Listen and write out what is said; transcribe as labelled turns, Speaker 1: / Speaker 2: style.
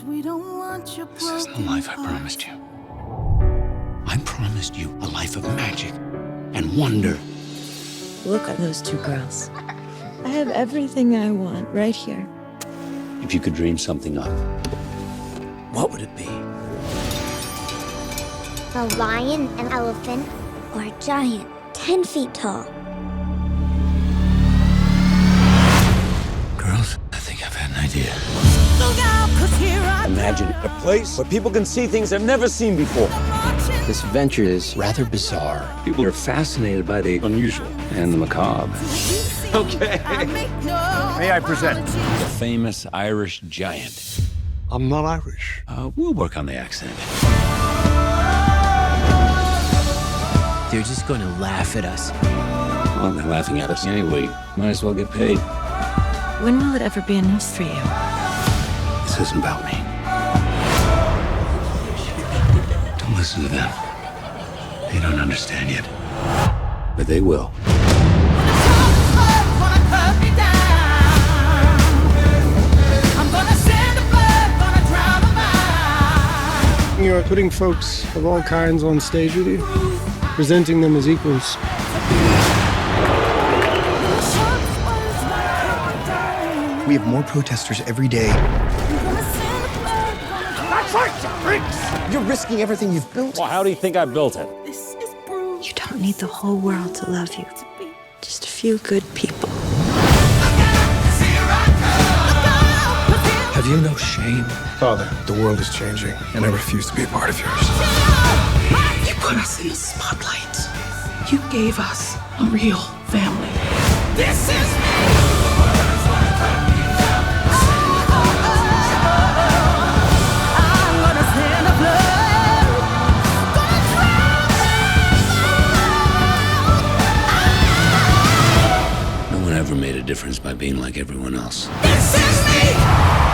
Speaker 1: This isn't the life I promised you. I promised you a life of magic and wonder.
Speaker 2: Look at those two girls. I have everything I want right here.
Speaker 1: If you could dream something up, what would it be?
Speaker 3: A lion, an elephant, or a giant 10 feet tall.
Speaker 1: Girls, I think I've had an idea.
Speaker 4: Look out, 'cause here I
Speaker 5: Imagine a place where people can see things they've never seen before.
Speaker 1: This adventure is rather bizarre. People are fascinated by the unusual and the macabre.
Speaker 5: Okay. May I present?
Speaker 1: The famous Irish giant.
Speaker 5: I'm not Irish.
Speaker 1: We'll work on the accent.
Speaker 6: They're just going to laugh at us.
Speaker 1: Well, they're laughing at us anyway. Might as well get paid.
Speaker 2: When will it ever be enough for you?
Speaker 1: This isn't about me. Don't listen to them. They don't understand yet. But they will.
Speaker 7: You're putting folks of all kinds on stage with you, presenting them as equals.
Speaker 8: We have more protesters every day.
Speaker 5: That's right, freaks!
Speaker 8: You're risking everything you've built.
Speaker 5: Well, how do you think I built it?
Speaker 2: You don't need the whole world to love you. Just a few good people.
Speaker 8: Have you no shame?
Speaker 7: Father, the world is changing, and I refuse to be a part of yours.
Speaker 9: You put us in the spotlight. You gave us a real family. This is me!
Speaker 1: No one ever made a difference by being like everyone else.
Speaker 9: This is me!